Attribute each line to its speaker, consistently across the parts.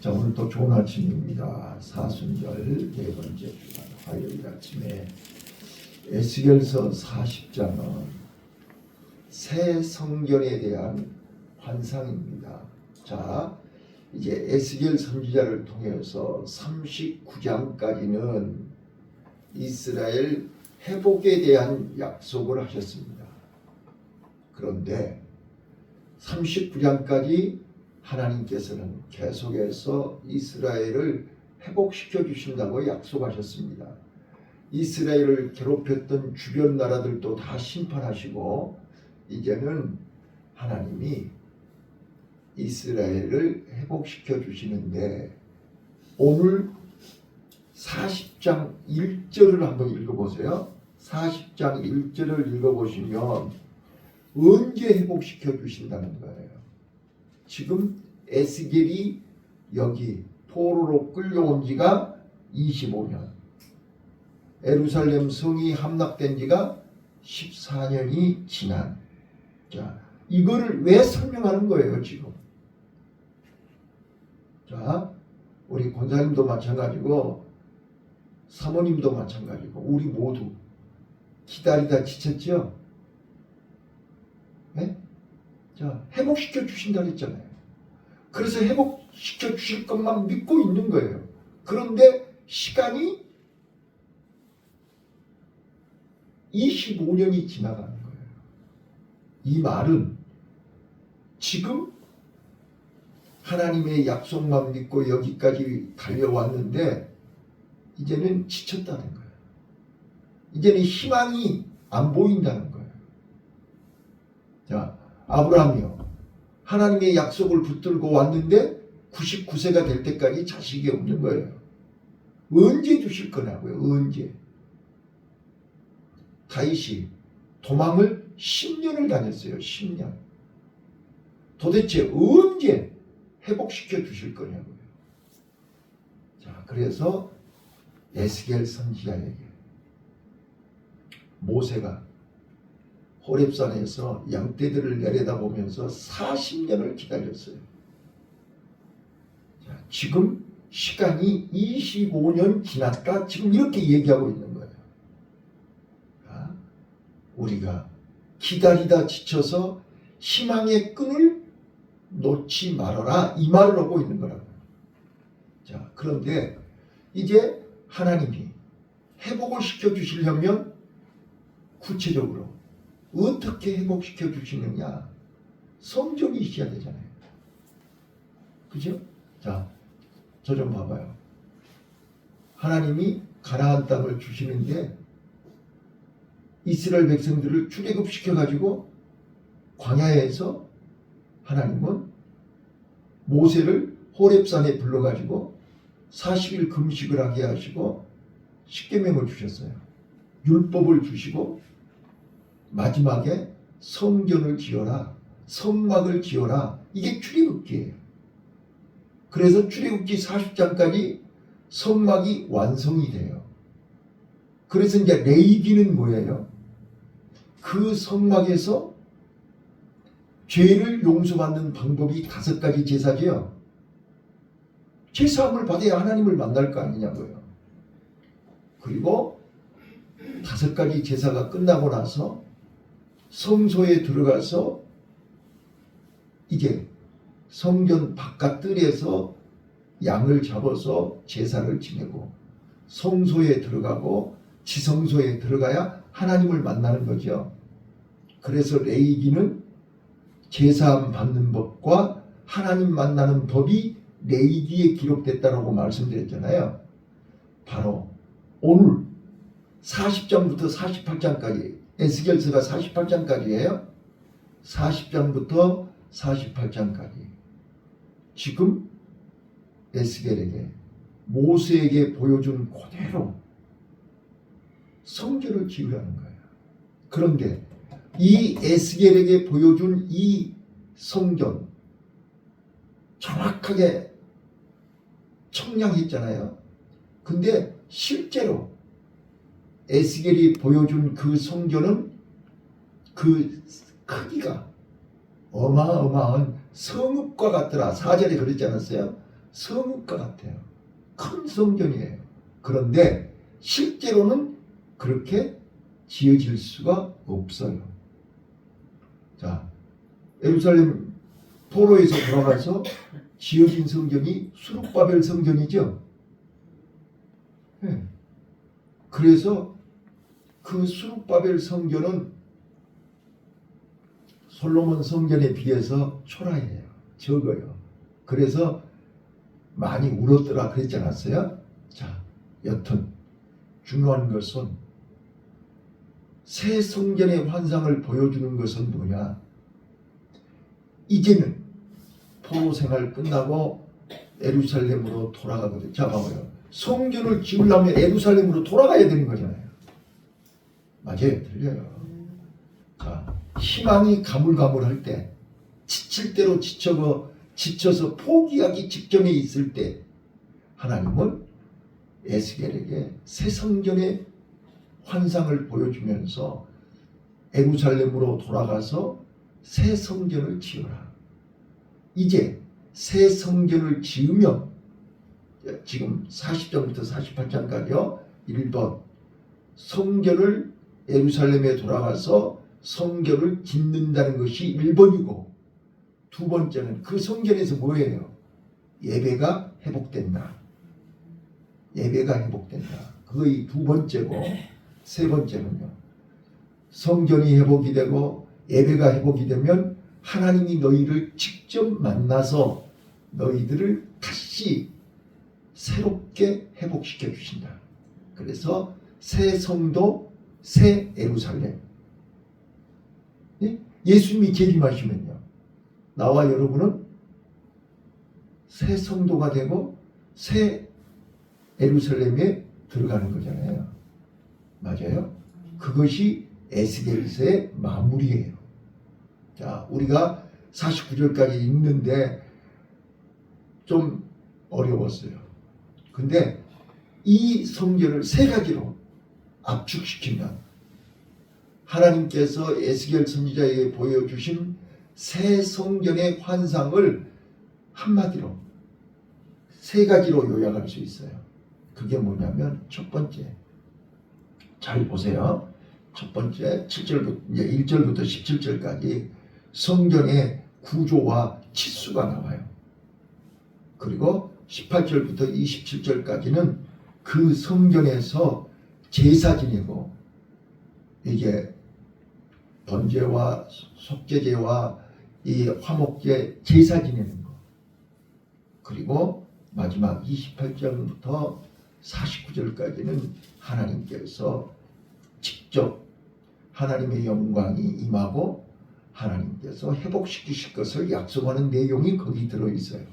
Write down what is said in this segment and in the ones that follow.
Speaker 1: 자, 오늘 또 좋은 아침입니다. 사순절 네 번째 주간 화요일 아침에 에스겔서 40장은 새 성전에 대한 환상입니다. 자, 이제 에스겔 선지자를 통해서 39장까지는 이스라엘 회복에 대한 약속을 하셨습니다. 그런데 39장까지 하나님께서는 계속해서 이스라엘을 회복시켜 주신다고 약속하셨습니다. 이스라엘을 괴롭혔던 주변 나라들도 다 심판하시고 이제는 하나님이 이스라엘을 회복시켜 주시는데, 오늘 40장 1절을 한번 읽어보세요. 40장 1절을 읽어보시면 언제 회복시켜 주신다는 거예요. 지금 에스겔이 여기 포로로 끌려온 지가 25년, 예루살렘 성이 함락된 지가 14년이 지난, 자, 이거를 왜 설명하는 거예요 지금? 자, 우리 권사님도 마찬가지고 사모님도 마찬가지고 우리 모두 기다리다 지쳤죠? 네? 자, 회복시켜 주신다 그랬잖아요. 그래서 회복시켜 주실 것만 믿고 있는 거예요. 그런데 시간이 25년이 지나가는 거예요. 이 말은 지금 하나님의 약속만 믿고 여기까지 달려왔는데 이제는 지쳤다는 거예요. 이제는 희망이 안 보인다는 거예요. 자, 아브라함이요, 하나님의 약속을 붙들고 왔는데 99세가 될 때까지 자식이 없는 거예요. 언제 주실 거냐고요. 언제. 다윗이 도망을 10년을 다녔어요. 10년. 도대체 언제 회복시켜 주실 거냐고요. 자, 그래서 에스겔 선지자에게 모세가 호렙산에서 양떼들을 내려다보면서 40년을 기다렸어요. 자, 지금 시간이 25년 지났다. 지금 이렇게 얘기하고 있는 거예요. 자, 우리가 기다리다 지쳐서 희망의 끈을 놓지 말아라, 이 말을 하고 있는 거라고요. 자, 그런데 이제 하나님이 회복을 시켜 주시려면 구체적으로 어떻게 회복시켜 주시느냐? 성전이 있어야 되잖아요. 그죠? 자, 저 좀 봐봐요. 하나님이 가나안 땅을 주시는데 이스라엘 백성들을 출애굽시켜가지고 광야에서 하나님은 모세를 호렙산에 불러가지고 40일 금식을 하게 하시고 십계명을 주셨어요. 율법을 주시고 마지막에 성전을 지어라, 성막을 지어라. 이게 출애굽기예요. 그래서 출애굽기 40장까지 성막이 완성이 돼요. 그래서 이제 레위기는 뭐예요? 그 성막에서 죄를 용서받는 방법이 5가지 제사지요. 제사함을 받아야 하나님을 만날 거 아니냐고요. 그리고 5가지 제사가 끝나고 나서 성소에 들어가서 이제 성전 바깥 뜰에서 양을 잡아서 제사를 지내고 성소에 들어가고 지성소에 들어가야 하나님을 만나는 거죠. 그래서 레위기는 제사함 받는 법과 하나님 만나는 법이 레위기에 기록됐다라고 말씀드렸잖아요. 바로 오늘 40장부터 48장까지, 에스겔서가 48장까지예요. 40장부터 48장까지 지금 에스겔에게 모세에게 보여준 그대로 성전을 지으라는 거예요. 그런데 이 에스겔에게 보여준 이 성전 정확하게 청량했잖아요. 근데 실제로 에스겔이 보여준 그 성전은 그 크기가 어마어마한 성읍과 같더라. 4절에 그랬지 않았어요? 성읍과 같아요. 큰 성전이에요. 그런데 실제로는 그렇게 지어질 수가 없어요. 자, 예루살렘 포로에서 돌아가서 지어진 성전이 수룹바벨 성전이죠. 네. 그래서 그 수룹바벨 성전은 솔로몬 성전에 비해서 초라해요. 적어요. 그래서 많이 울었더라 그랬지 않았어요? 자, 여튼 중요한 것은 새 성전의 환상을 보여주는 것은 뭐냐? 이제는 포로 생활 끝나고 예루살렘으로 돌아가거든요. 자, 봐봐요. 성전을 지으려면 예루살렘으로 돌아가야 되는 거잖아요. 맞아요. 틀려요. 자, 희망이 가물가물할 때, 지칠 대로 지쳐서 포기하기 직전에 있을 때 하나님은 에스겔에게 새 성전의 환상을 보여주면서 예루살렘으로 돌아가서 새 성전을 지어라. 이제 새 성전을 지으면 지금 40장부터 48장까지요. 1번 성전을 예루살렘에 돌아가서 성전을 짓는다는 것이 1번이고 두 번째는 그 성전에서 뭐예요? 예배가 회복된다. 예배가 회복된다. 그것이 두 번째고 세 번째는요. 성전이 회복이 되고 예배가 회복이 되면 하나님이 너희를 직접 만나서 너희들을 다시 새롭게 회복시켜 주신다. 그래서 새 성도, 새 예루살렘. 예수님이 재림하시면요. 나와 여러분은 새 성도가 되고 새 예루살렘에 들어가는 거잖아요. 맞아요? 그것이 에스겔서의 마무리예요. 자, 우리가 49절까지 읽는데 좀 어려웠어요. 근데 이 성전을 세 가지로 압축시킨다. 하나님께서 에스겔 선지자에게 보여주신 새 성전의 환상을 한마디로 세 가지로 요약할 수 있어요. 그게 뭐냐면 첫 번째, 잘 보세요. 첫 번째 7절부터 이제 1절부터 17절까지 성전의 구조와 치수가 나와요. 그리고 18절부터 27절까지는 그 성전에서 제사 지내고 이게 번제와 속죄제와 이 화목제 제사 지내는 거. 그리고 마지막 28절부터 49절까지는 하나님께서 직접 하나님의 영광이 임하고 하나님께서 회복시키실 것을 약속하는 내용이 거기 들어있어요.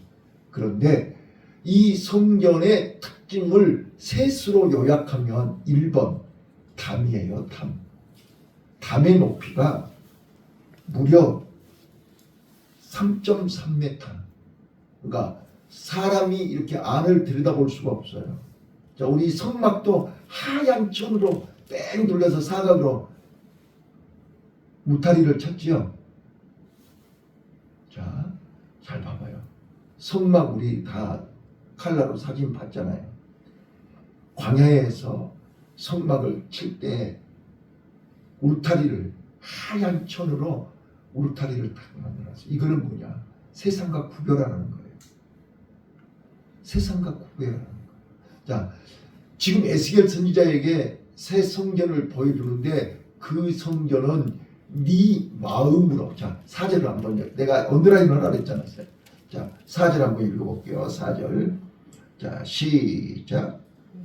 Speaker 1: 그런데 이 성전의 특징을 셋으로 요약하면 1번 담이에요. 담. 담의 높이가 무려 3.3m. 그러니까 사람이 이렇게 안을 들여다볼 수가 없어요. 자, 우리 성막도 하얀 천으로 뺑 둘러서 사각으로 무타리를 쳤지요. 자, 잘 봐봐요. 성막 우리 다 칼라로 사진 봤잖아요. 광야에서 성막을 칠 때 울타리를 하얀 천으로 울타리를 딱 만들었어요. 이거는 뭐냐? 세상과 구별하는 거예요. 세상과 구별하는 거예요. 자, 지금 에스겔 선지자에게 새 성전을 보여주는데 그 성전은 네 마음으로. 자, 4절을 한번 내가 언더라인 하라 그랬잖아요. 자, 4절 한번 읽어볼게요. 4절. 자, 시작.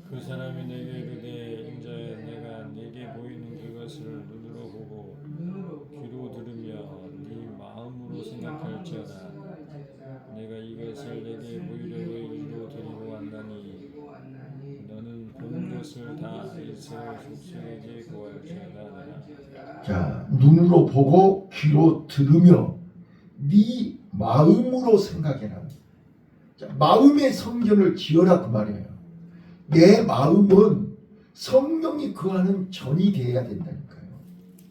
Speaker 2: 그 사람이 내게 이르되 인자야 내가 네게 보이는 그것을 눈으로 보고 귀로 들으며 네 마음으로 생각할지어다. 내가 이것을 내게 보이려고 이리로 데리고 왔나니 너는 본 것을 다 이스라엘 족속에게 고할지어다.
Speaker 1: 자, 눈으로 보고 귀로 들으며 네 마음으로 생각해라. 자, 마음의 성전을 지어라 그 말이에요. 내 마음은 성령이 거하는 전이 되어야 된다니까요.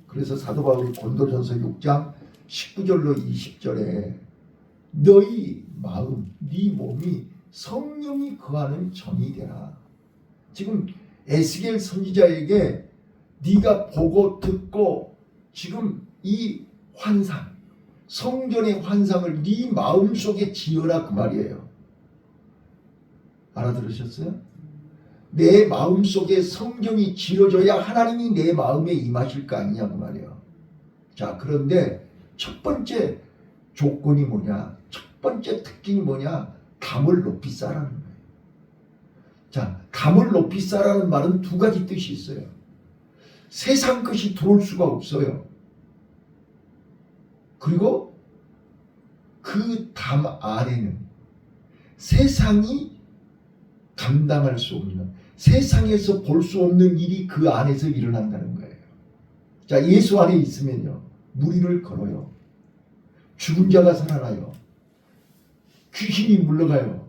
Speaker 1: 그래서 사도 바울이 고린도전서 6장 19절로 20절에 너희 마음, 네 몸이 성령이 거하는 전이 되라. 지금 에스겔 선지자에게 네가 보고 듣고 지금 이 환상, 성전의 환상을 네 마음속에 지어라 그 말이에요. 알아들으셨어요? 내 마음속에 성경이 지어져야 하나님이 내 마음에 임하실 거 아니냐 그 말이에요. 자, 그런데 첫 번째 조건이 뭐냐? 첫 번째 특징이 뭐냐? 담을 높이 쌓라는 거예요. 자, 담을 높이 쌓라는 말은 두 가지 뜻이 있어요. 세상 것이 들어올 수가 없어요. 그리고 그 담 안에는 세상이 감당할 수 없는, 세상에서 볼 수 없는 일이 그 안에서 일어난다는 거예요. 자, 예수 안에 있으면요, 무리를 걸어요. 죽은 자가 살아나요. 귀신이 물러가요.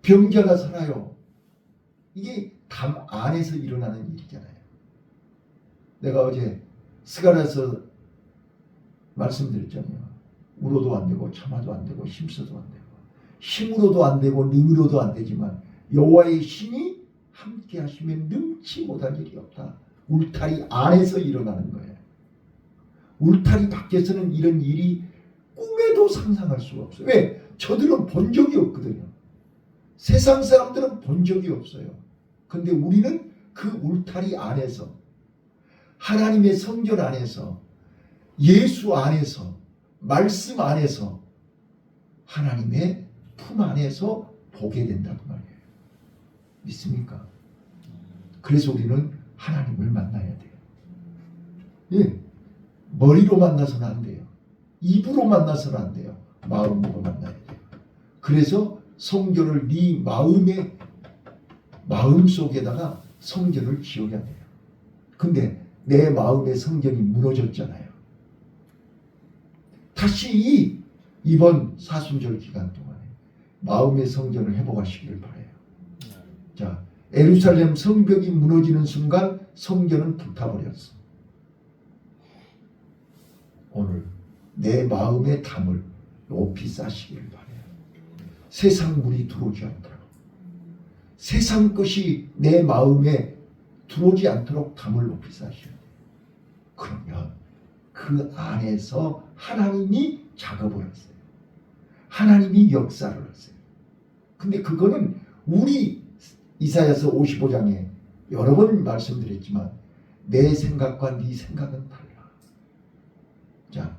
Speaker 1: 병자가 살아요. 이게 담 안에서 일어나는 일이잖아요. 내가 어제 스가랴서 말씀드렸잖아요. 울어도 안 되고 참아도 안 되고 힘써도 안 되고 힘으로도 안 되고 능으로도 안 되지만 여호와의 신이 함께 하시면 능치 못할 일이 없다. 울타리 안에서 일어나는 거예요. 울타리 밖에서는 이런 일이 꿈에도 상상할 수가 없어요. 왜? 저들은 본 적이 없거든요. 세상 사람들은 본 적이 없어요. 근데 우리는 그 울타리 안에서, 하나님의 성전 안에서, 예수 안에서, 말씀 안에서, 하나님의 품 안에서 보게 된다는 말이에요. 믿습니까? 그래서 우리는 하나님을 만나야 돼요. 예, 머리로 만나서는 안 돼요. 입으로 만나서는 안 돼요. 마음으로 만나야 돼요. 그래서 성전을 네 마음의 마음속에다가 성전을 지어야 돼요. 근데 내 마음의 성전이 무너졌잖아요. 다시 이번 사순절 기간 동안에 마음의 성전을 회복하시기를 바라요. 자, 예루살렘 성벽이 무너지는 순간 성전은 불타버렸어. 오늘 내 마음의 담을 높이 쌓으시기를 바라요. 세상 물이 들어오지 않도록, 세상 것이 내 마음에 들어오지 않도록 담을 높이 쌓으셔야 돼요. 그러면 그 안에서 하나님이 작업을 하세요. 하나님이 역사를 하세요. 근데 그거는 우리 이사야서 55장에 여러 번 말씀드렸지만 내 생각과 네 생각은 달라. 자,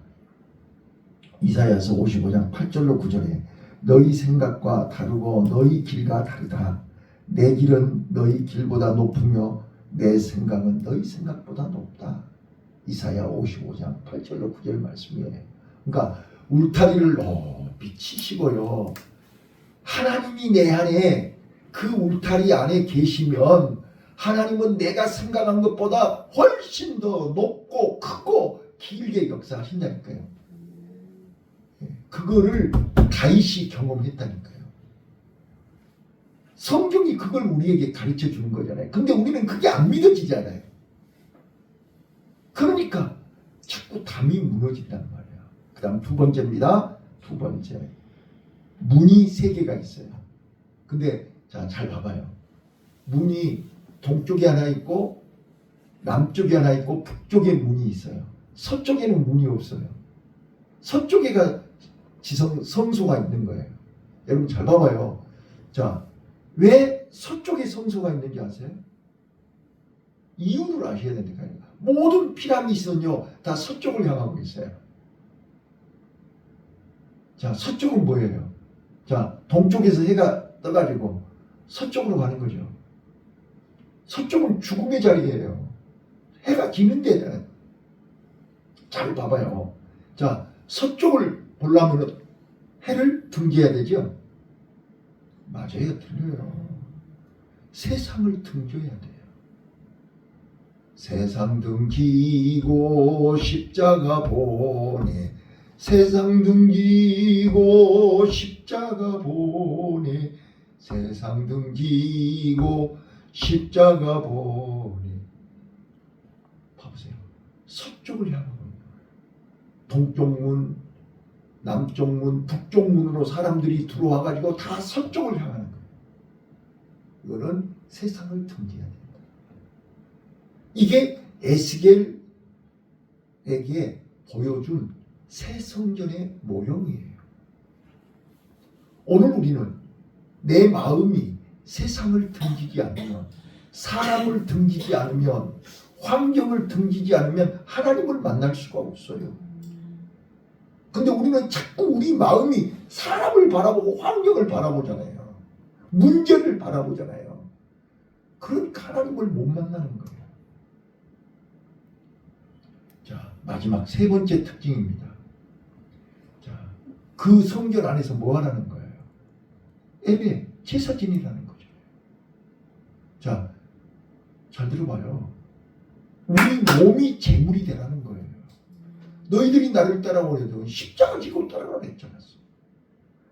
Speaker 1: 이사야서 55장 8절로 9절에 너희 생각과 다르고 너희 길과 다르다. 내 길은 너희 길보다 높으며 내 생각은 너희 생각보다 높다. 이사야 55장 8절로 9절 말씀이에요. 그러니까 울타리를 높이 치시고요. 하나님이 내 안에 그 울타리 안에 계시면 하나님은 내가 생각한 것보다 훨씬 더 높고 크고 길게 역사하신다니까요. 그거를 다윗이 경험했다니까요. 성경이 그걸 우리에게 가르쳐 주는 거잖아요. 근데 우리는 그게 안 믿어지잖아요. 그러니까 자꾸 담이 무너진단 말이에요. 그 다음 두 번째입니다. 두 번째, 문이 세 개가 있어요. 근데 자, 잘 봐봐요. 문이 동쪽에 하나 있고 남쪽에 하나 있고 북쪽에 문이 있어요. 서쪽에는 문이 없어요. 서쪽에가 성소가 있는 거예요. 여러분 잘 봐봐요. 자, 왜 서쪽에 성소가 있는지 아세요? 이유를 아셔야 되니까요. 모든 피라미드는요 다 서쪽을 향하고 있어요. 자, 서쪽은 뭐예요? 자, 동쪽에서 해가 떠가지고 서쪽으로 가는 거죠. 서쪽은 죽음의 자리예요. 해가 기는 데잖아요. 잘 봐봐요. 자, 서쪽을 보려면 해를 등져야 되죠. 맞아요, 틀려요. 세상을 등져야 돼요. 세상 등지고 십자가 보내, 세상 등지고 십자가 보내, 세상 등지고 십자가 보내. 봐보세요. 서쪽을 향하고 있는 거예요. 동쪽 문, 남쪽 문, 북쪽 문으로 사람들이 들어와 가지고 다 서쪽을 향하는 거예요. 이거는 세상을 등지해야 된다. 이게 에스겔에게 보여준 새 성전의 모형이에요. 오늘 우리는 내 마음이 세상을 등지지 않으면, 사람을 등지지 않으면, 환경을 등지지 않으면 하나님을 만날 수가 없어요. 근데 우리는 자꾸 우리 마음이 사람을 바라보고 환경을 바라보잖아요. 문제를 바라보잖아요. 그러니까 하나님을 못 만나는 거예요. 자, 마지막 세 번째 특징입니다. 자, 그 성전 안에서 뭐 하라는 거예요? 예배, 제사 지내라는 거죠. 자, 잘 들어봐요. 우리 몸이 제물이 되라는 거예요. 너희들이 나를 따라오려도 십자가 지고 따라오라 했잖아.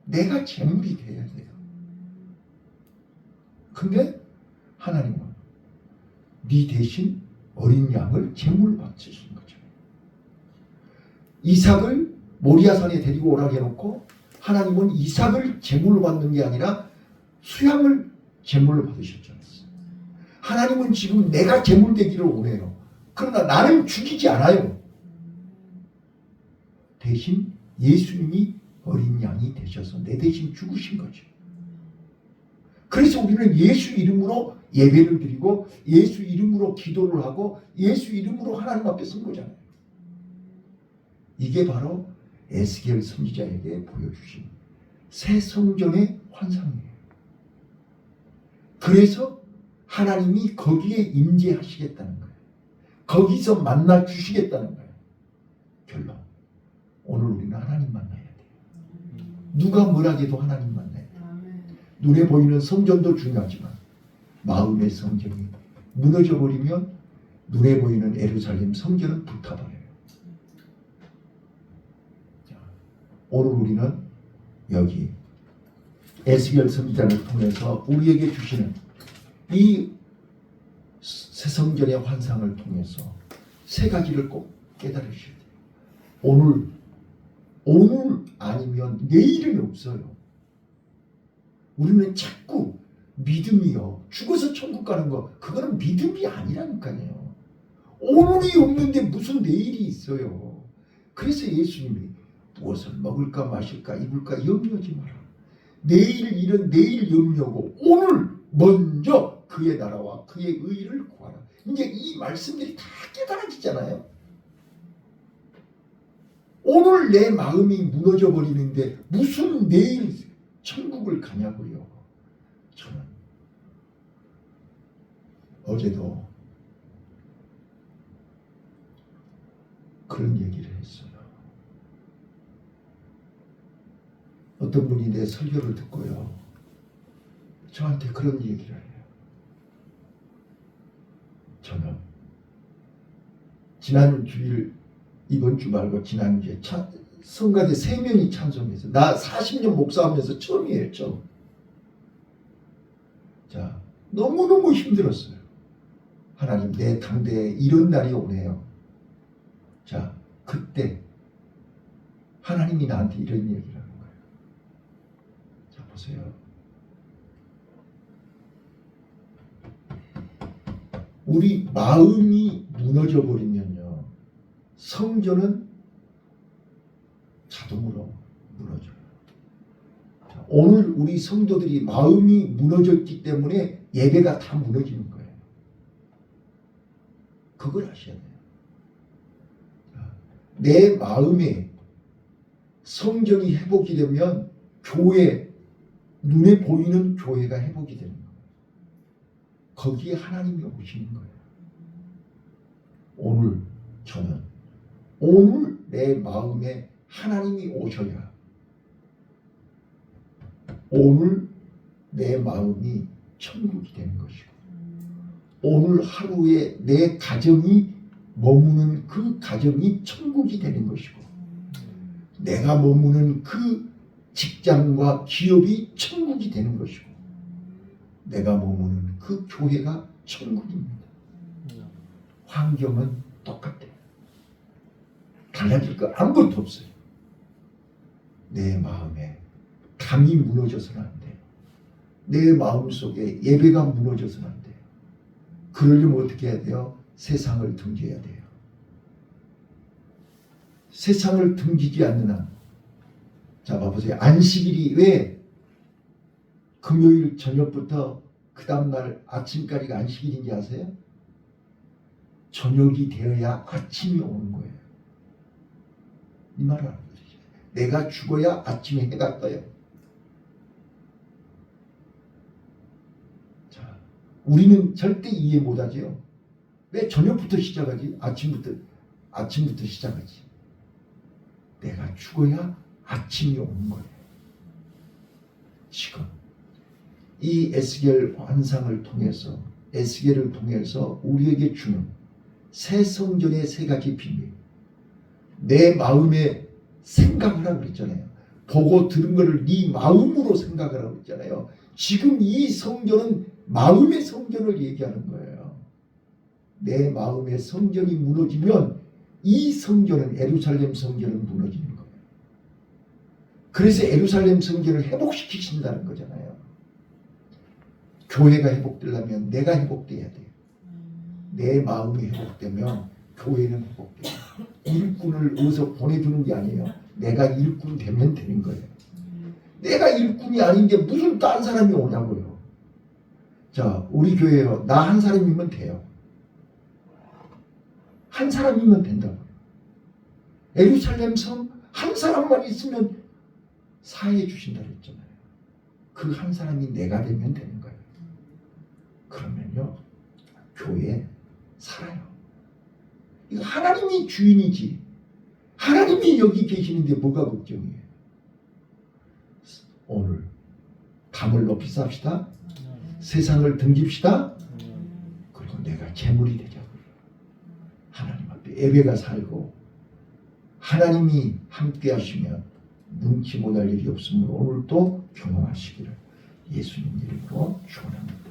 Speaker 1: 내가 제물이 돼야 돼요. 근데 하나님은 네 대신 어린 양을 제물로 바치신 거죠. 이삭을 모리아산에 데리고 오라고 해놓고 하나님은 이삭을 제물로 받는 게 아니라 수양을 제물로 받으셨잖아요. 하나님은 지금 내가 제물 되기를 원해요. 그러나 나를 죽이지 않아요. 대신 예수님이 어린 양이 되셔서 내 대신 죽으신 거죠. 그래서 우리는 예수 이름으로 예배를 드리고 예수 이름으로 기도를 하고 예수 이름으로 하나님 앞에 선 거잖아요. 이게 바로 에스겔 선지자에게 보여주신 새 성전의 환상이에요. 그래서 하나님이 거기에 임재하시겠다는 거예요. 거기서 만나 주시겠다는 거예요. 결론. 오늘 우리는 하나님 만나야 돼요. 누가 뭐라 해도 하나님 만나야 돼요. 눈에 보이는 성전도 중요하지만 마음의 성전이 무너져 버리면 눈에 보이는 예루살렘 성전은 불타버려요. 자, 오늘 우리는 여기 에스겔 선지자를 통해서 우리에게 주시는 이 새 성전의 환상을 통해서 세 가지를 꼭 깨달으셔야 돼요. 오늘 아니면 내일은 없어요. 우리는 자꾸 믿음이요. 죽어서 천국 가는 거, 그거는 믿음이 아니라니까요. 오늘이 없는데 무슨 내일이 있어요. 그래서 예수님이 무엇을 먹을까 마실까 입을까 염려하지 마라. 내일 일은 내일 염려고 오늘 먼저 그의 나라와 그의 의를 구하라. 이제 이 말씀들이 다 깨달아지잖아요. 오늘 내 마음이 무너져 버리는데 무슨 내일 천국을 가냐고요. 저는 어제도 그런 얘기를 했어요. 어떤 분이 내 설교를 듣고요, 저한테 그런 얘기를 해요. 저는 지난 주일, 이번 주 말고 지난주에 성가대 3명이 찬송해서, 나 40년 목사하면서 처음이에요. 처음. 자, 너무너무 힘들었어요. 하나님, 내 당대에 이런 날이 오네요. 자, 그때 하나님이 나한테 이런 얘기를 하는 거예요. 자, 보세요. 우리 마음이 무너져 버리면요, 성전은 자동으로 무너져요. 자, 오늘 우리 성도들이 마음이 무너졌기 때문에 예배가 다 무너지는 거예요. 그걸 아셔야 돼요. 자, 내 마음에 성전이 회복이 되면 교회, 눈에 보이는 교회가 회복이 되는 거예요. 거기에 하나님이 오시는 거예요. 오늘 저는 오늘 내 마음에 하나님이 오셔야 오늘 내 마음이 천국이 되는 것이고, 오늘 하루에 내 가정이 머무는 그 가정이 천국이 되는 것이고, 내가 머무는 그 직장과 기업이 천국이 되는 것이고, 내가 머무는 그 교회가 천국입니다. 환경은 똑같아요. 달라질 거 아무것도 없어요. 내 마음에 감이 무너져서는 안 돼요. 내 마음속에 예배가 무너져서는 안 돼요. 그러려면 어떻게 해야 돼요? 세상을 등져야 돼요. 세상을 등지지 않는 한, 자 봐보세요. 안식일이 왜 금요일 저녁부터 그 다음날 아침까지가 안식일인지 아세요? 저녁이 되어야 아침이 오는 거예요. 이 말을 하는 거죠. 내가 죽어야 아침에 해가 떠요. 자, 우리는 절대 이해 못하죠. 왜 저녁부터 시작하지? 아침부터 시작하지. 내가 죽어야 아침이 오는 거예요. 지금 이 에스겔 환상을 통해서, 에스겔을 통해서 우리에게 주는 새 성전의 세 가지 비밀, 내 마음에 생각하라고 그랬잖아요. 보고 들은 것을 네 마음으로 생각하라고 그랬잖아요. 지금 이 성전은 마음의 성전을 얘기하는 거예요. 내 마음의 성전이 무너지면 이 성전은, 예루살렘 성전은 무너지는 거예요. 그래서 예루살렘 성전을 회복시키신다는 거잖아요. 교회가 회복되려면 내가 회복돼야 돼요. 내 마음이 회복되면 교회는 회복돼요. 일꾼을 어디서 보내주는 게 아니에요. 내가 일꾼 되면 되는 거예요. 내가 일꾼이 아닌데 무슨 딴 사람이 오냐고요. 자, 우리 교회요. 나 한 사람이면 돼요. 한 사람이면 된다고요. 예루살렘 성 한 사람만 있으면 사해 주신다 그랬잖아요. 그 한 사람이 내가 되면 되는 거예요. 그러면요, 교회 살아요. 이거 하나님이 주인이지. 하나님이 여기 계시는데 뭐가 걱정이에요? 오늘 담을 높이 쌉시다. 세상을 등집시다. 그리고 내가 재물이 되자고요. 하나님 앞에 예배가 살고 하나님이 함께 하시면 눈치 못할 일이 없으므로 오늘도 경험하시기를 예수님 이름으로 축원합니다.